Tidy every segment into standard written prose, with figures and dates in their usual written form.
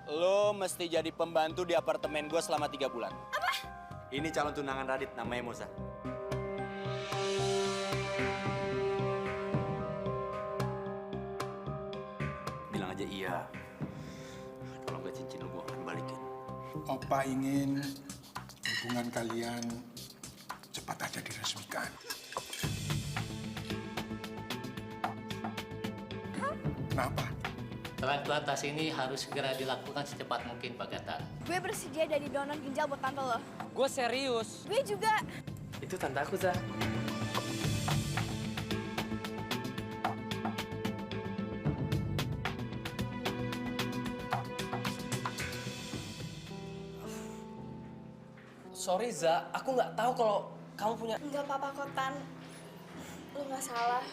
Lo mesti jadi pembantu di apartemen gue selama 3 bulan. Apa? Ini calon tunangan Radit, namanya Moza. Bilang aja iya. Kalau nggak cincin lo gue akan balikin. Opa ingin hubungan kalian cepat aja diresmikan. Kenapa? Transplantasi ini harus segera dilakukan secepat mungkin, Pak Gatan. Gue bersedia jadi donor ginjal buat tante lo. Gue serius. Gue juga. Itu tante aku, Zah. Sorry, Zah. Aku nggak tahu kalau kamu punya... Enggak apa-apa kok, Tan. Lo nggak salah.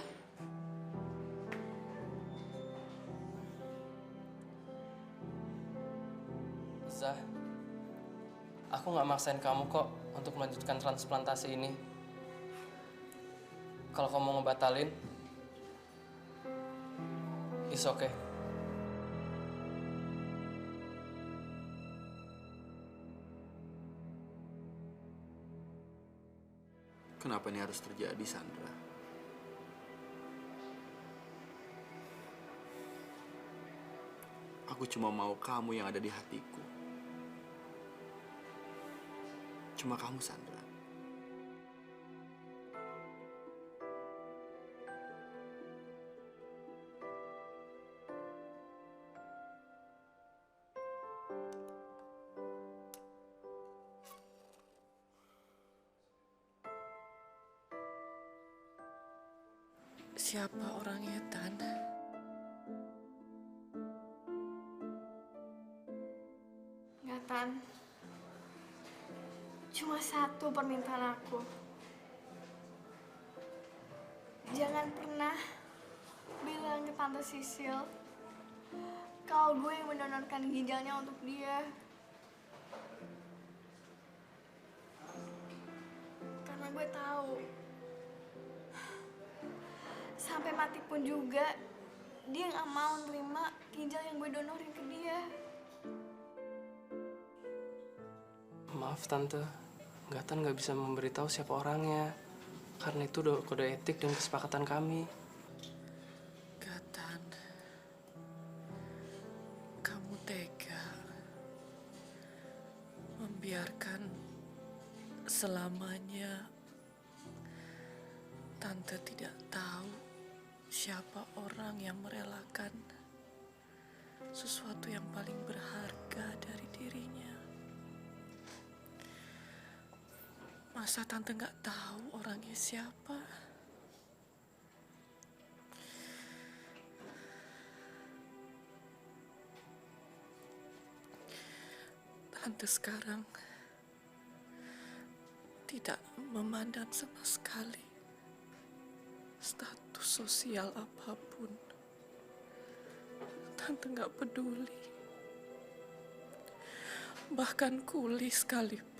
Zah, aku nggak maksain kamu kok untuk melanjutkan transplantasi ini. Kalau kamu mau ngebatalin, it's okay. Kenapa ini harus terjadi, Sandra? Aku cuma mau kamu yang ada di hatiku. Cuma kamu, Sandra. Siapa orangnya, Tan? Nggak, Tan. Cuma satu permintaan aku. Jangan pernah bilang ke Tante Sisil kalau gue yang mendonorkan ginjalnya untuk dia. Karena gue tahu sampai mati pun juga dia nggak mau nerima ginjal yang gue donorin ke dia. Maaf, Tante. Gatan nggak bisa memberitahu siapa orangnya. Karena itu udah kode etik dan kesepakatan kami. Gatan, kamu tega membiarkan selamanya Tante tidak tahu siapa orang yang merelakan sesuatu yang paling berharga dari dirinya. Masa Tante nggak tahu orangnya siapa? Tante sekarang tidak memandang sama sekali status sosial apapun. Tante nggak peduli. Bahkan kuli sekalipun.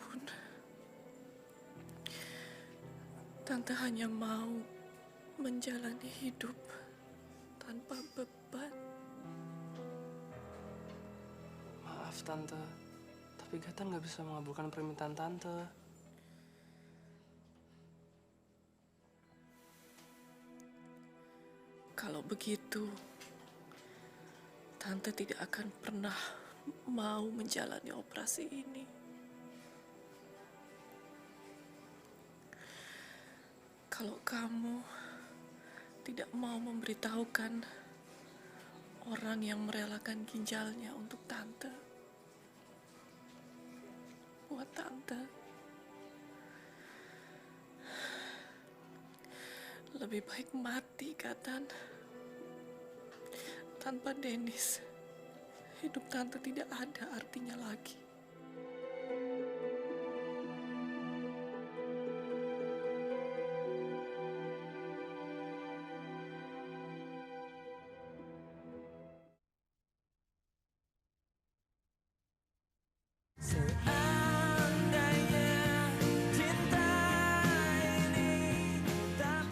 Tante hanya mau menjalani hidup tanpa beban. Maaf, Tante. Tapi Gatan nggak bisa mengabulkan permintaan Tante. Kalau begitu, Tante tidak akan pernah mau menjalani operasi ini. Kalau kamu tidak mau memberitahukan orang yang merelakan ginjalnya untuk Tante, buat Tante, lebih baik mati, Gatan. Tanpa Dennis, hidup Tante tidak ada artinya lagi.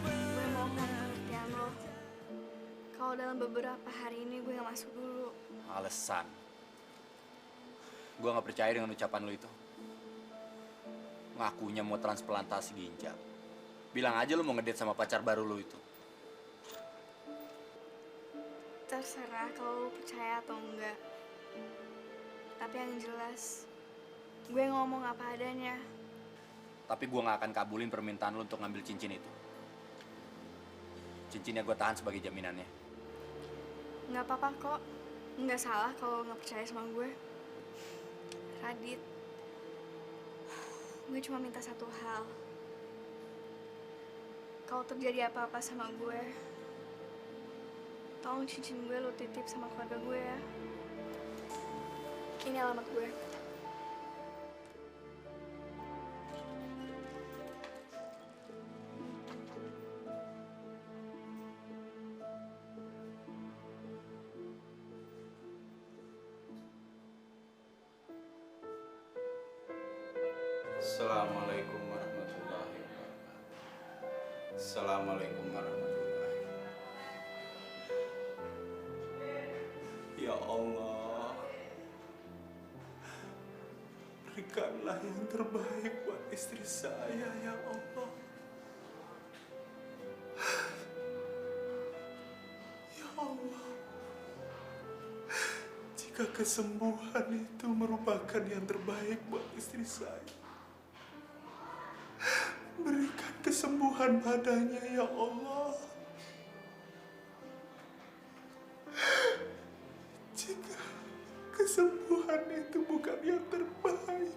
Gue mohon pengertian lo. Kalau dalam beberapa hari ini gue gak masuk dulu. Alasan. Gue nggak percaya dengan ucapan lu itu. Ngakunya mau transplantasi ginjal. Bilang aja lu mau ngedate sama pacar baru lu itu. Terserah kalau lu percaya atau enggak. Tapi yang jelas, gue ngomong apa adanya. Tapi gue nggak akan kabulin permintaan lu untuk ngambil cincin itu. Cincinnya gue tahan sebagai jaminannya. Nggak apa-apa kok. Nggak salah kalau nggak percaya sama gue. Radit, gue cuma minta satu hal. Kalau terjadi apa-apa sama gue, tolong cincin gue lu titip sama keluarga gue ya. Ini alamat gue. Assalamualaikum warahmatullahi wabarakatuh. Assalamualaikum warahmatullahi wabarakatuh. Ya Allah, berikanlah yang terbaik buat istri saya, ya Allah. Ya Allah, jika kesembuhan itu merupakan yang terbaik buat istri saya, berikan kesembuhan padanya, ya Allah. Jika kesembuhan itu bukan yang terbaik,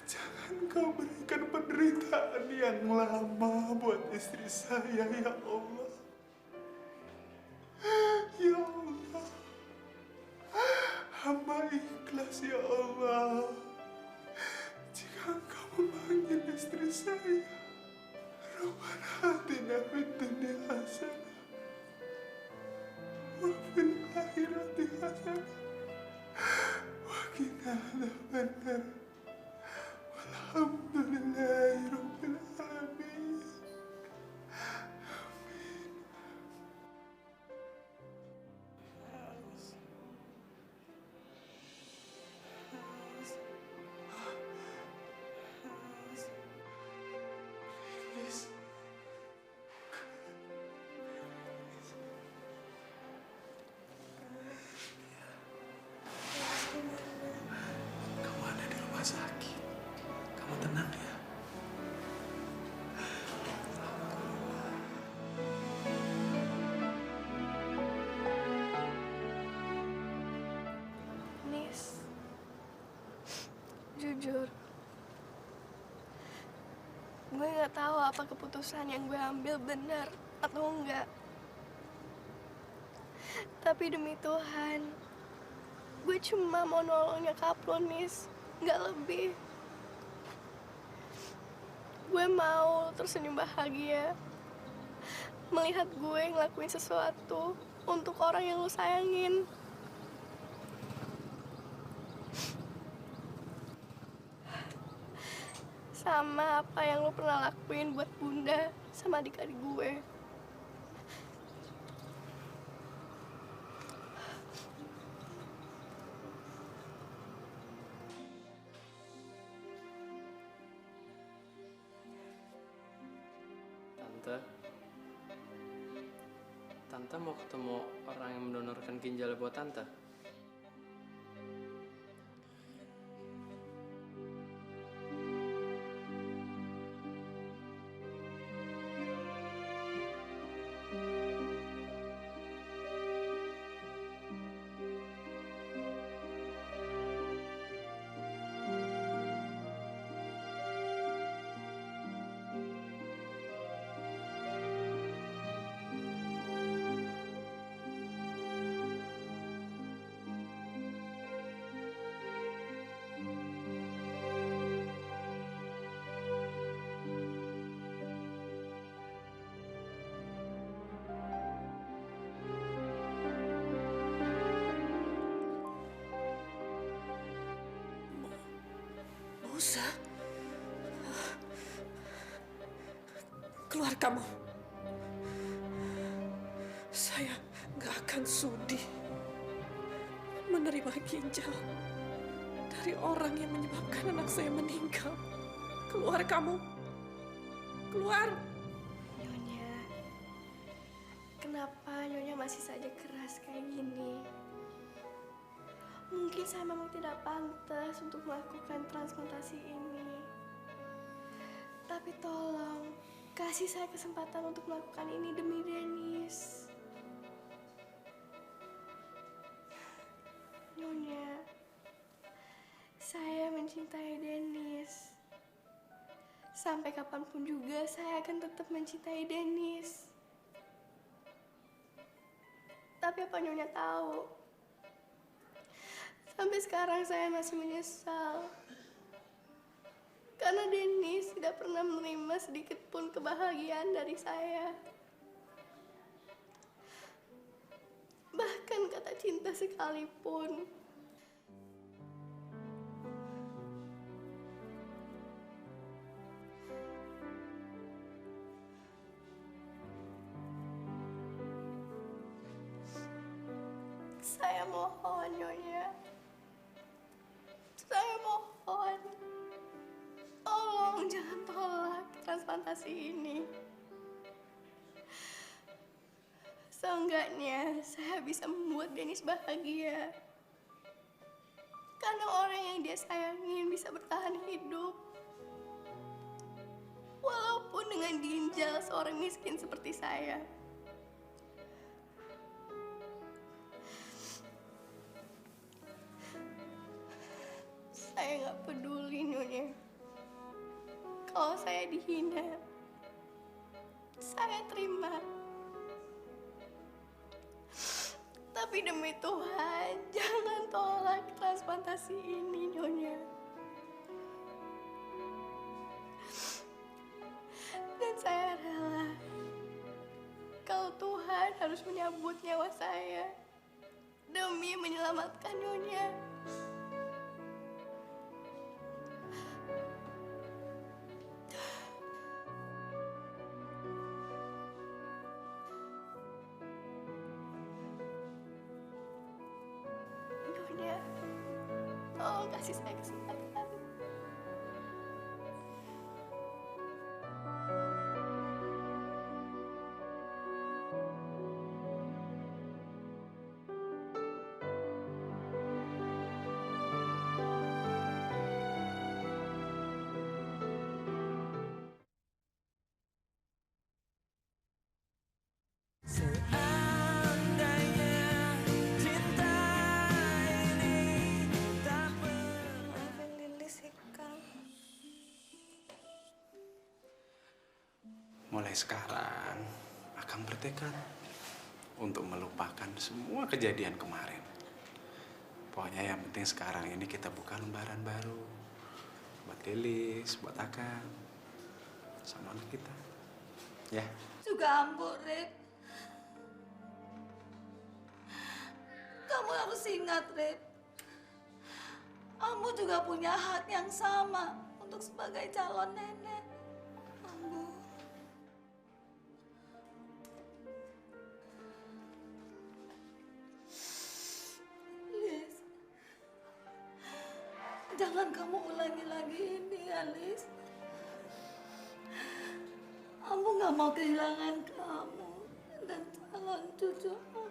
jangan kau berikan penderitaan yang lama buat istri saya, ya Allah. Ya Allah, hamba ikhlas, ya Allah. Jika engkau memanggil istri saya, Rabbana atina fid dunya hasanah wa fil akhirati hasanah wa qina adzabannar. Walhamdulillahi rabbil alamin. Kamu ada di rumah sakit. Kamu tenang ya. Nis, jujur, gue nggak tahu apa keputusan yang gue ambil benar atau enggak. Tapi demi Tuhan, gue cuma mau nolong nyokap lo, Nis, nggak lebih. Gue mau tersenyum bahagia melihat gue ngelakuin sesuatu untuk orang yang lo sayangin. Sama apa yang lo pernah lakuin buat Bunda sama adik-adik gue. Tante mau ketemu orang yang mendonorkan ginjal buat Tante. Musa, keluar kamu. Saya nggak akan sudi menerima ginjal dari orang yang menyebabkan anak saya meninggal. Keluar kamu. Keluar. Nyonya, kenapa Nyonya masih saja keras kayak gini? Mungkin saya memang tidak pantas untuk melakukan transplantasi ini. Tapi tolong, kasih saya kesempatan untuk melakukan ini demi Dennis. Nyonya, saya mencintai Dennis. Sampai kapanpun juga saya akan tetap mencintai Dennis. Tapi apa Nyonya tahu? Sampai sekarang saya masih menyesal. Karena Dennis tidak pernah menerima sedikit pun kebahagiaan dari saya. Bahkan kata cinta sekalipun. Saya mohon, Nyonya. Saya mohon. Tolong jangan tolak transplantasi ini. Seenggaknya saya bisa membuat Dennis bahagia. Karena orang yang dia sayangin bisa bertahan hidup. Walaupun dengan ginjal seorang miskin seperti saya. Saya nggak peduli, Nyonya. Kalau saya dihina, saya terima. Tapi demi Tuhan, jangan tolak transplantasi ini, Nyonya. Dan saya rela kalau Tuhan harus menyambut nyawa saya demi menyelamatkan Nyonya. Nyonya, tolong kasih saya kesempatan. Maafin Lilis ya, Kang. Mulai sekarang, Akang bertekad untuk melupakan semua kejadian kemarin. Pokoknya yang penting sekarang ini kita buka lembaran baru. Buat Lilis, buat Akang, sama anak kita. Ya. Juga ambo, Rip. Kamu harus ingat, Rip. Ambo juga punya hak yang sama untuk sebagai calon nenek. Ambo. Liz. Jangan kamu ulangi lagi ini, ya, Liz. Ambo nggak mau kehilangan kamu dan calon cucu Ambo.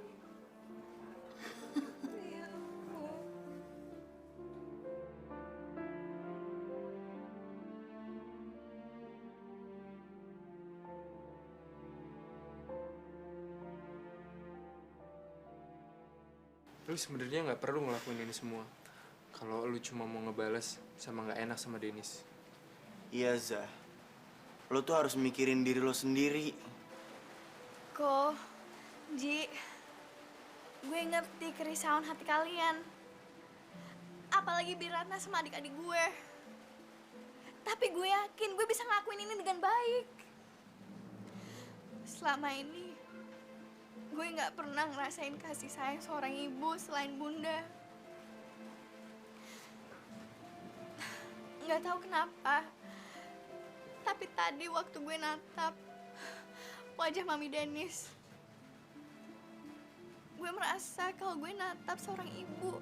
Iya, Ambo. Lu sebenarnya nggak perlu ngelakuin ini semua. Kalau lu cuma mau ngebales sama nggak enak sama Dennis. Iya, Zah. Lo tuh harus mikirin diri lo sendiri. Ko, Ji, gue ngerti kerisauan hati kalian. Apalagi Biratna sama adik-adik gue. Tapi gue yakin gue bisa ngelakuin ini dengan baik. Selama ini, gue nggak pernah ngerasain kasih sayang seorang ibu selain bunda. Nggak tahu kenapa. Tapi tadi waktu gue natap wajah Mami Dennis, gue merasa kalau gue natap seorang ibu.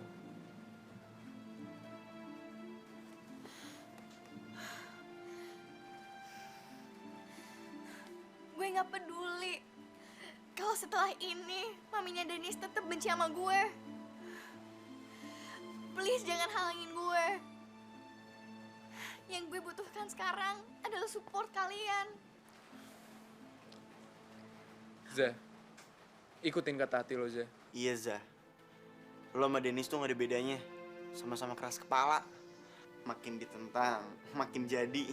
ini maminya Dennis tetap benci sama gue. Please jangan halangin gue. Yang gue butuhkan sekarang adalah support kalian. Zah, ikutin kata hati lo, Zah. Iya, Zah. Lo sama Dennis tuh gak ada bedanya. Sama-sama keras kepala. Makin ditentang, makin jadi.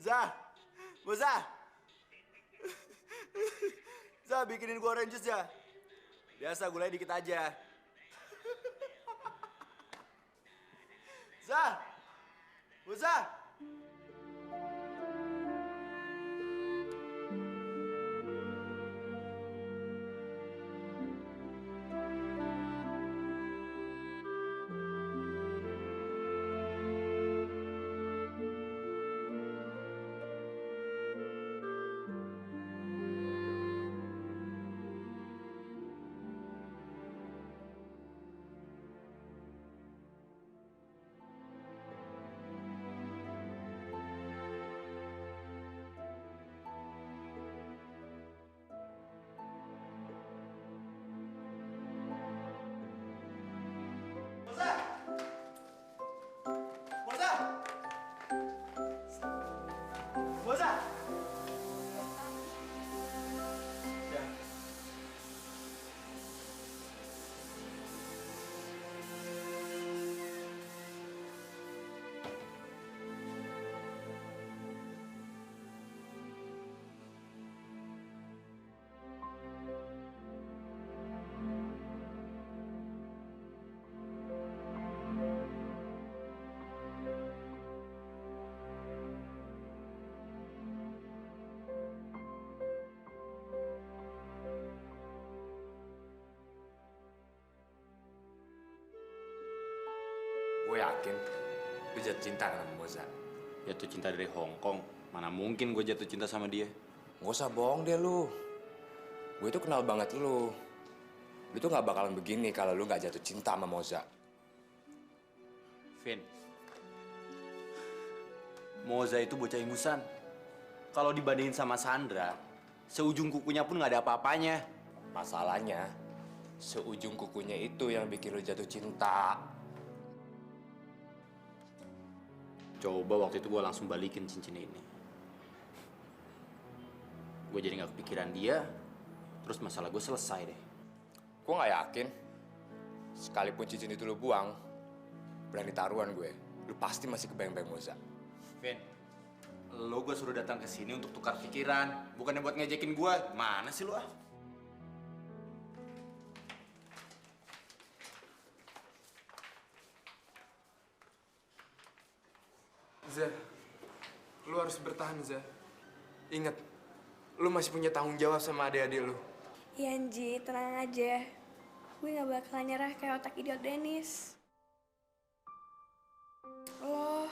Zah! Zah! Zah, bikinin gua orange juice, Zah. Biasa, gulanya dikit aja. Zah! Zah! Gue yakin lu jatuh cinta sama Moza. Jatuh cinta dari Hong Kong. Mana mungkin gue jatuh cinta sama dia. Nggak usah bohong deh lu. Gue tuh kenal banget lu. Lu tuh nggak bakalan begini kalau lu nggak jatuh cinta sama Moza. Vin, Moza itu bocah ingusan. Kalau dibandingin sama Sandra, seujung kukunya pun nggak ada apa-apanya. Masalahnya, seujung kukunya itu yang bikin lu jatuh cinta. Coba waktu itu gue langsung balikin cincin ini. Gue jadi nggak kepikiran dia, terus masalah gue selesai deh. Gue nggak yakin. Sekalipun cincin itu lu buang, berani taruhan gue, lu pasti masih kebayang-bayang Moza. Vin, lo gue suruh datang ke sini untuk tukar pikiran, bukannya buat ngejekin gue. Mana sih lo ah? Zah, lu harus bertahan, Zah. Ingat, lu masih punya tanggung jawab sama adik-adik lu. Iya, Nji, tenang aja. Gue gak bakalan nyerah kayak otak idiot Dennis. Loh,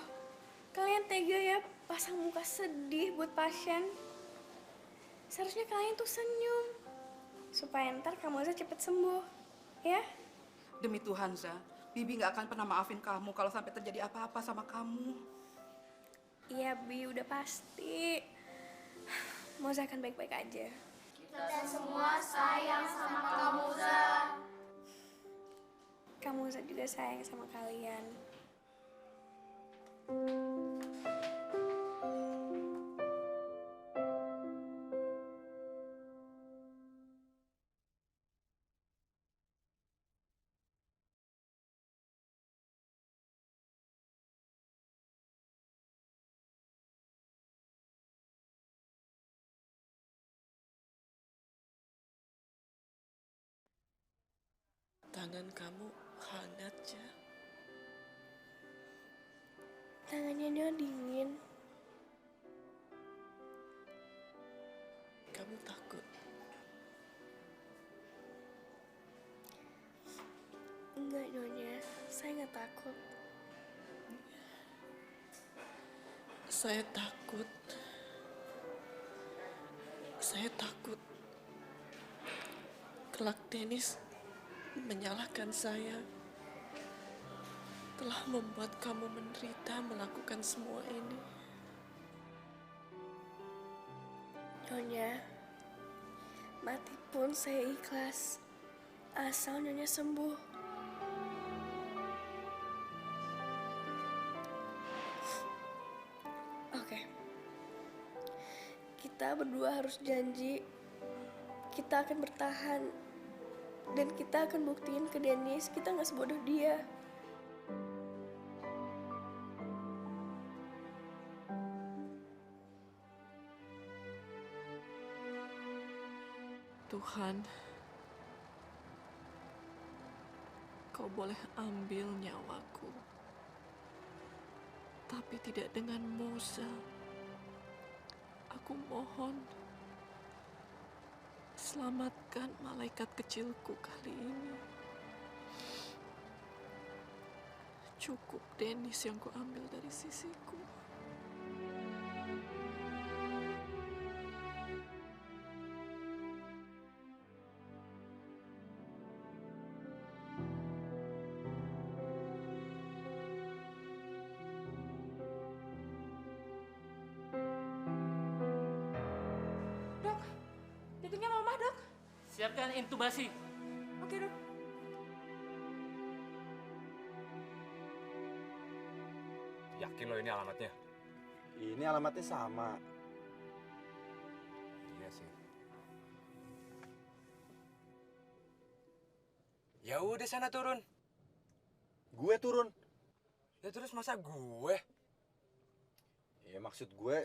kalian tega ya pasang muka sedih buat pasien? Seharusnya kalian tuh senyum. Supaya ntar kamu aja cepet sembuh, ya? Demi Tuhan, Zah, Bibi nggak akan pernah maafin kamu kalau sampai terjadi apa-apa sama kamu. Iya, Bi, udah pasti. Moza akan baik-baik aja. Kita semua sayang sama kamu, Zah. Kamu juga sayang sama kalian. Tangan kamu hangat, Zah. Tangannya dia dingin. Kamu takut? Enggak, Nyonya. Saya nggak takut. Saya takut. Saya takut. Kelak Dennis menyalahkan saya telah membuat kamu menderita melakukan semua ini. Nyonya, mati pun saya ikhlas. Asal Nyonya sembuh. Oke. Kita berdua harus janji kita akan bertahan. Dan kita akan buktiin ke Dennis kita nggak sebodoh dia. Tuhan, Kau boleh ambil nyawaku, tapi tidak dengan Moza. Aku mohon, selamatkan malaikat kecilku kali ini. Cukup Dennis yang ku ambil dari sisiku. Dok, jadinya mama dok. Siapkan intubasi. Oke dok. Yakin lo ini alamatnya? Ini alamatnya sama. Iya sih. Ya udah sana turun. Gue turun. Ya terus masa gue? Ya maksud gue,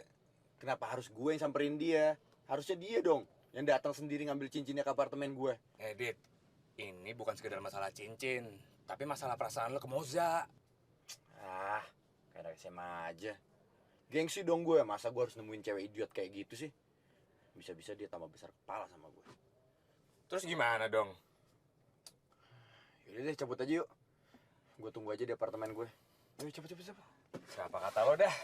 kenapa harus gue yang samperin dia? Harusnya dia dong yang datang sendiri ngambil cincinnya ke apartemen gue. Dit, ini bukan sekedar masalah cincin, tapi masalah perasaan lo ke Moza. Ah, kayak anak SMA aja. Gengsi dong gue, masa gue harus nemuin cewek idiot kayak gitu sih? Bisa-bisa dia tambah besar kepala sama gue. Terus gimana dong? Yaudah deh, cabut aja yuk. Gue tunggu aja di apartemen gue. Ayo cepet. Siapa kata lo dah?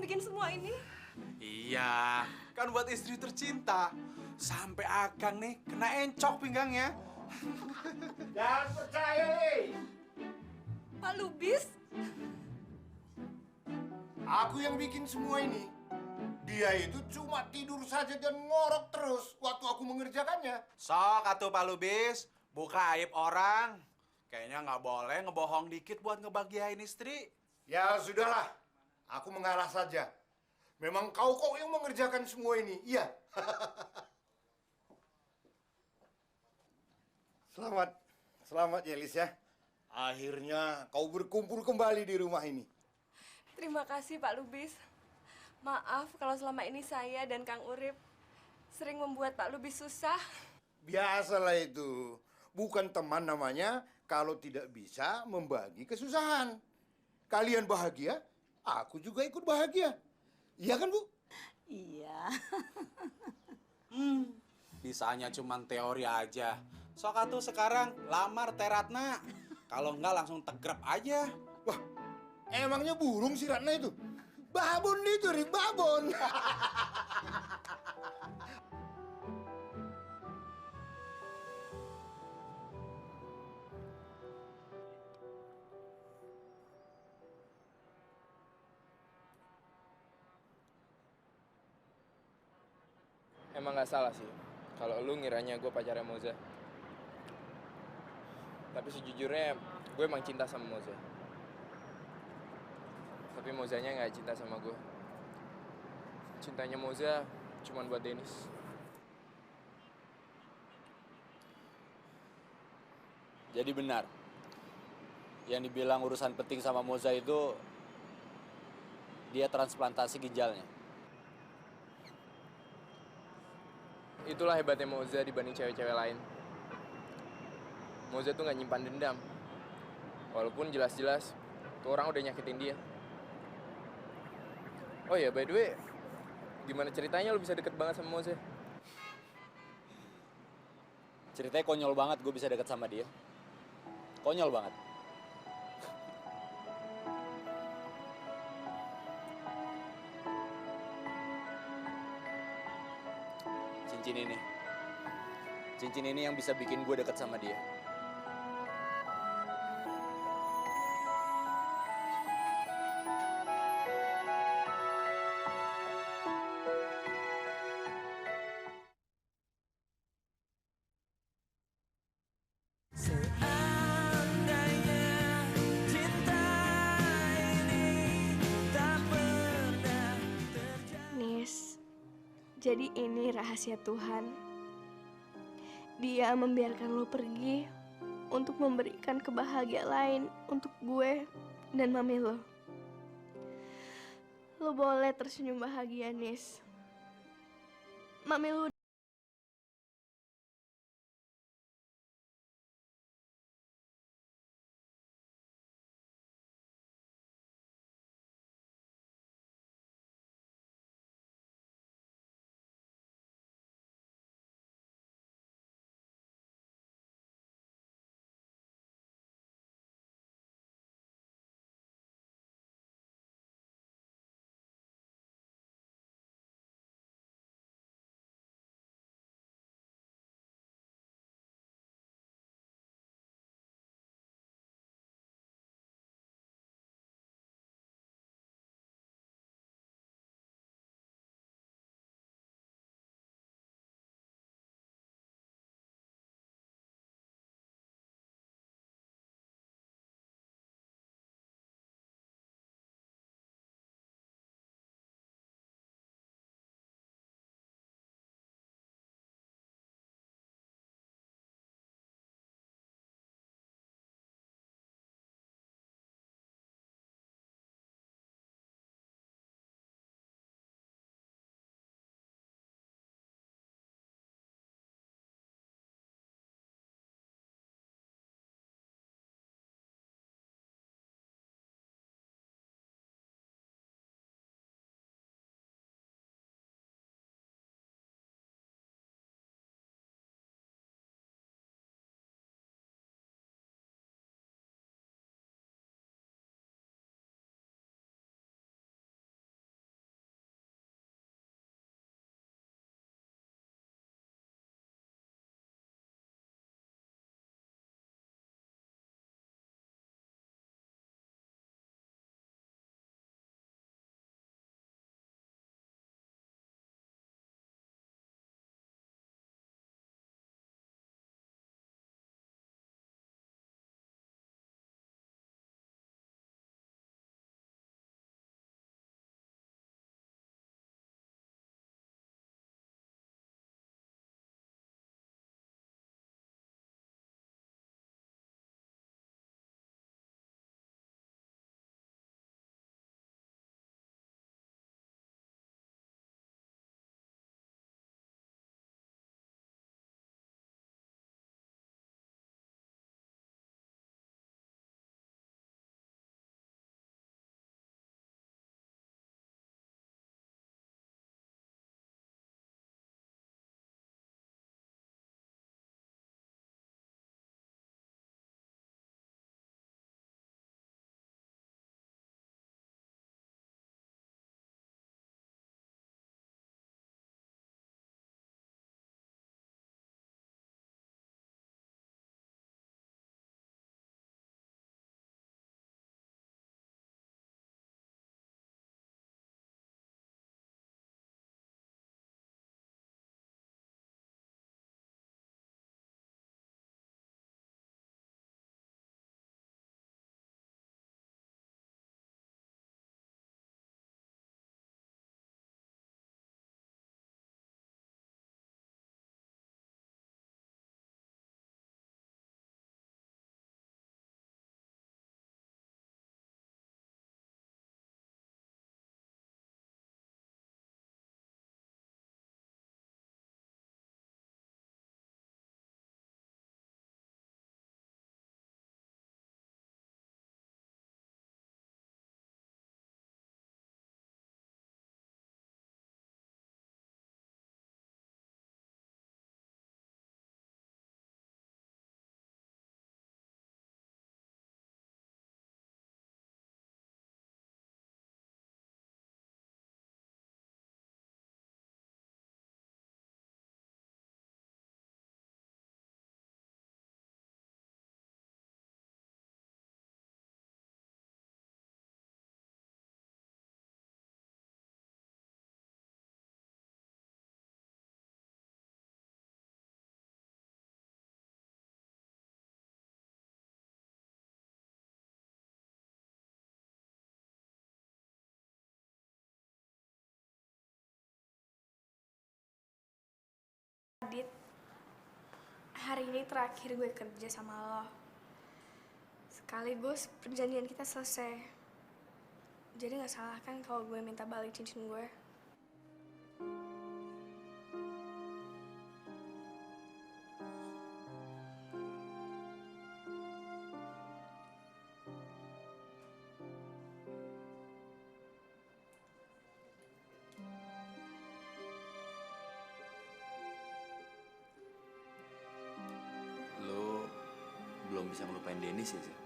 yang bikin semua ini? Iya, kan buat istri tercinta. Sampai Akang nih kena encok pinggangnya. Jangan percaya, nih. Pak Lubis? Aku yang bikin semua ini. Dia itu cuma tidur saja dan ngorok terus waktu aku mengerjakannya. Sok atuh Pak Lubis, buka aib orang. Kayaknya nggak boleh ngebohong dikit buat ngebahagiain istri. Ya sudahlah, aku mengalah saja. Memang kau kok yang mengerjakan semua ini, iya. Selamat ya Lis ya. Akhirnya kau berkumpul kembali di rumah ini. Terima kasih Pak Lubis. Maaf kalau selama ini saya dan Kang Urip sering membuat Pak Lubis susah. Biasalah itu. Bukan teman namanya kalau tidak bisa membagi kesusahan. Kalian bahagia, aku juga ikut bahagia. Iya kan, Bu? Iya. Bisanya cuman teori aja. Sok atuh sekarang lamar Teratna. Kalau enggak langsung tegrep aja. Wah, emangnya burung si Ratna itu? Babon itu, Rik, babon. Emang nggak salah sih kalau lu ngiranya gue pacarnya Moza. Tapi sejujurnya gue emang cinta sama Moza. Tapi Mozanya nggak cinta sama gue. Cintanya Moza cuman buat Dennis. Jadi benar, yang dibilang urusan penting sama Moza itu, dia transplantasi ginjalnya. Itulah hebatnya Moza dibanding cewek-cewek lain. Moza tuh nggak nyimpan dendam. Walaupun jelas-jelas tuh orang udah nyakitin dia. Oh ya, by the way, gimana ceritanya lu bisa deket banget sama Moza? Ceritanya konyol banget gue bisa deket sama dia. Konyol banget. Cincin ini. Cincin ini yang bisa bikin gue deket sama dia. Nis, jadi ini rahasia Tuhan. Dia membiarkan lo pergi untuk memberikan kebahagiaan lain untuk gue dan mami lo. Lo boleh tersenyum bahagia, Nis. Mami lo Dit, hari ini terakhir gue kerja sama lo. Sekaligus perjanjian kita selesai. Jadi nggak salah kan kalau gue minta balik cincin gue? Lo belum bisa ngelupain Dennis ya sih?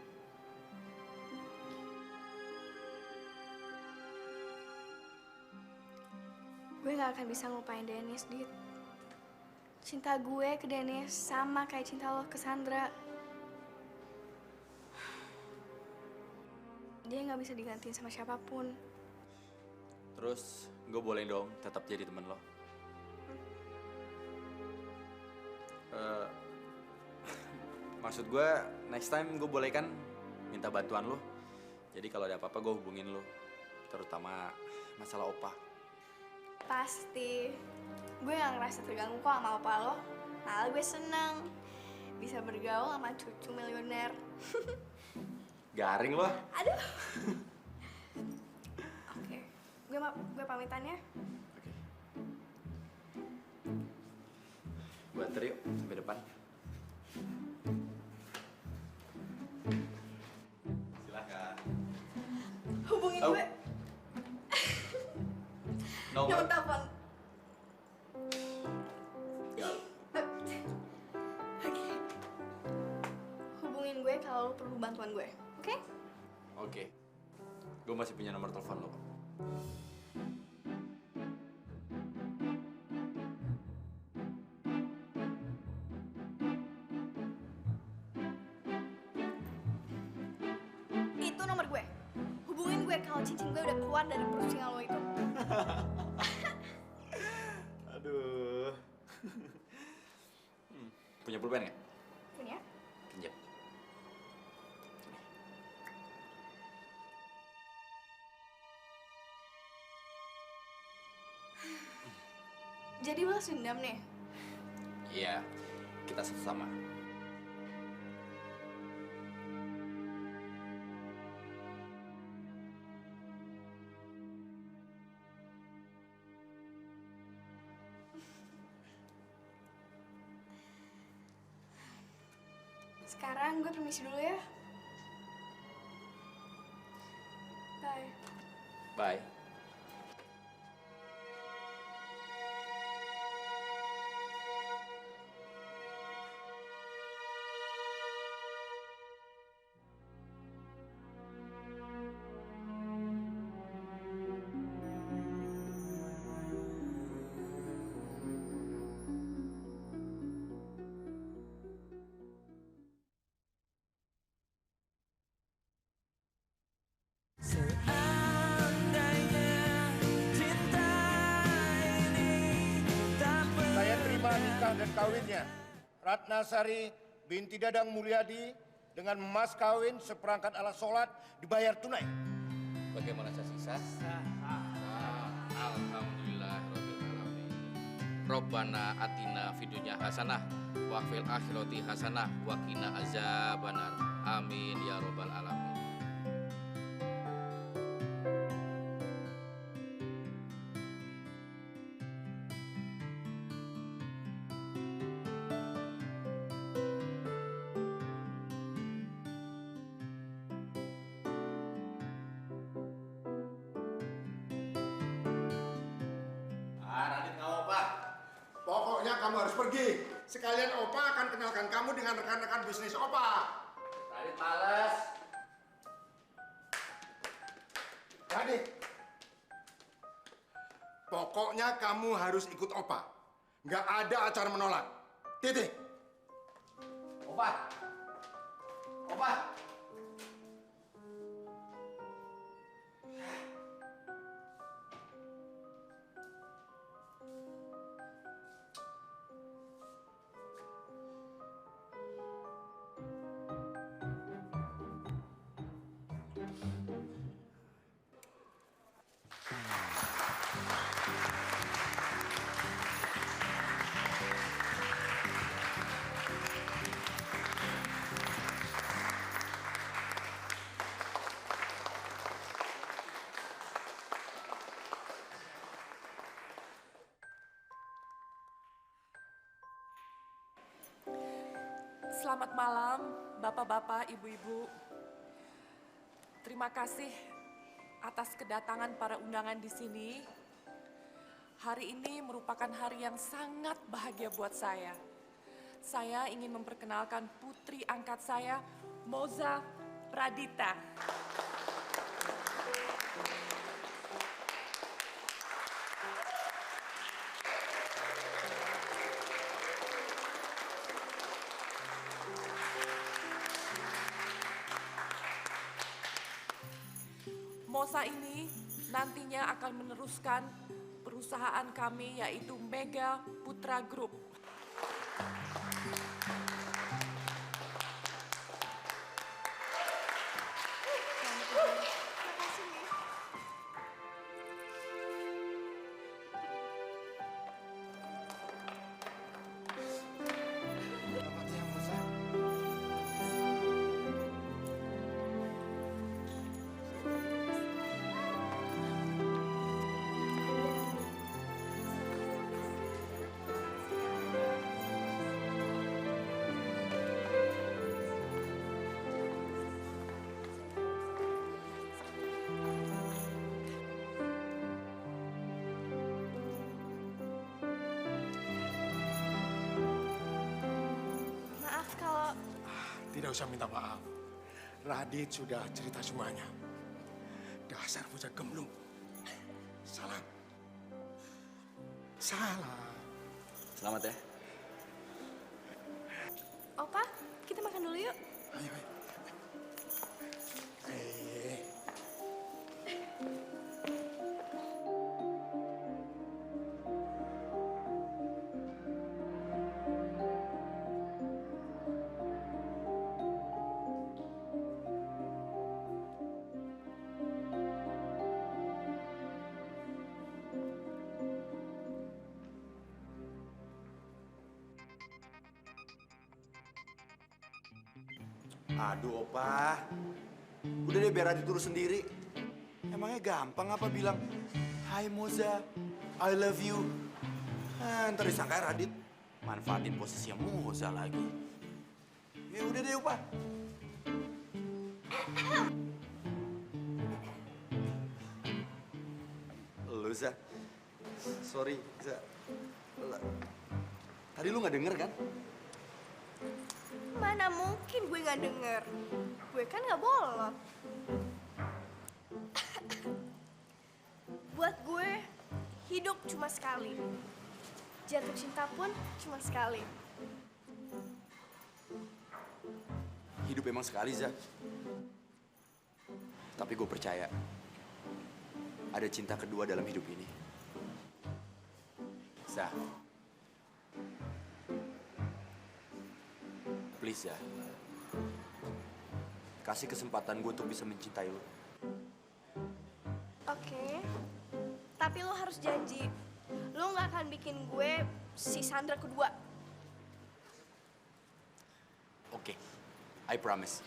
Gue gak akan bisa ngelupain Dennis, Dit. Cinta gue ke Dennis sama kayak cinta lo ke Sandra. Dia gak bisa digantiin sama siapapun. Terus gue boleh dong tetap jadi temen lo? Maksud gue, next time gue boleh kan minta bantuan lo. Jadi kalau ada apa-apa gue hubungin lo. Terutama masalah opa. Pasti. Gue gak ngerasa terganggu kok sama opa lo. Malah gue seneng bisa bergaul sama cucu milioner. Garing lo. Aduh. Oke, gue pamitan ya. Gue anter yuk, sampai depan. Silakan. Hubungin Oh. gue. Nomor. Nomor telepon. Gal. Oke. Hubungin gue kalau lo perlu bantuan gue, oke? Oke. Gue masih punya nomor telepon lo. Itu nomor gue. Hubungin gue kalau cincin gue udah keluar dari perut singa lo itu. Aduh. Punya pulpen nggak? Punya? Pinjam. Jadi lo dendam nih? Iya, kita sama. Sekarang gue permisi dulu ya. Bye. Bye. Saya terima nikah dan kawinnya Ratna Sari binti Dadang Mulyadi dengan mas kawin seperangkat alat sholat dibayar tunai. Bagaimana saksi sah? Alhamdulillah rabbil alamin. Rabbana atina fid dunya hasanah wa fil akhirati hasanah wa qina azabannar. Amin ya rabbal alamin. Radit nggak opa. Pokoknya kamu harus pergi. Sekalian opa akan kenalkan kamu dengan rekan-rekan bisnis opa. Radit males. Radit. Pokoknya kamu harus ikut opa. Nggak ada acara menolak. Titik. Opa. Opa. Selamat malam, Bapak-bapak, Ibu-ibu. Terima kasih atas kedatangan para undangan di sini. Hari ini merupakan hari yang sangat bahagia buat saya. Saya ingin memperkenalkan putri angkat saya, Moza Pradita. Moza ini nantinya akan meneruskan perusahaan kami yaitu Mega Putra Group. Maaf kalau Tidak usah minta maaf. Radit sudah cerita semuanya. Dasar bocah gemblung. Salam. Salam. Selamat ya. Opa, kita makan dulu yuk. Ayo, ayo. Eh. Aduh, Opa. Udah deh biar Radit urus sendiri. Emangnya gampang apa bilang, "Hai Moza, I love you." Ntar disangka Radit manfaatin posisinya Moza lagi. Ya udah deh, Opa. Lu, Za. Sorry, Za. Tadi lu nggak denger kan? Mana mungkin gue nggak denger. Gue kan nggak bolot. Buat gue, hidup cuma sekali. Jatuh cinta pun cuma sekali. Hidup emang sekali, Za. Tapi gue percaya ada cinta kedua dalam hidup ini. Za. Please ya. Kasih kesempatan gue untuk bisa mencintai lo. Oke. Tapi lo harus janji. Lo nggak akan bikin gue si Sandra kedua. Oke. I promise.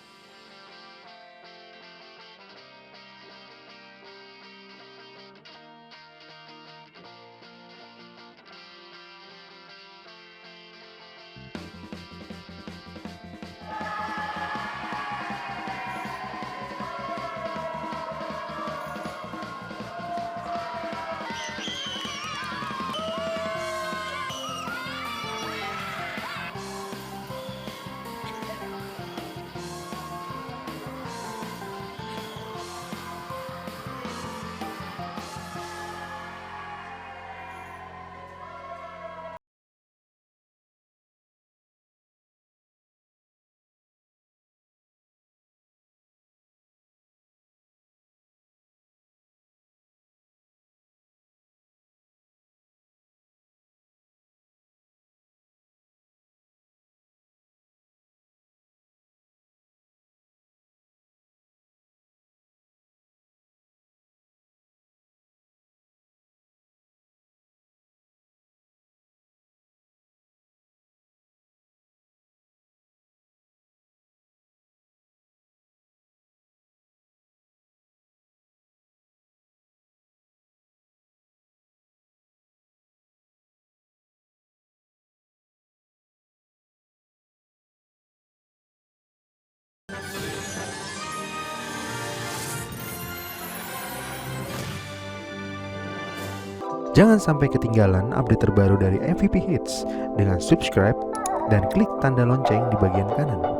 Jangan sampai ketinggalan update terbaru dari MVP Hits dengan subscribe dan klik tanda lonceng di bagian kanan.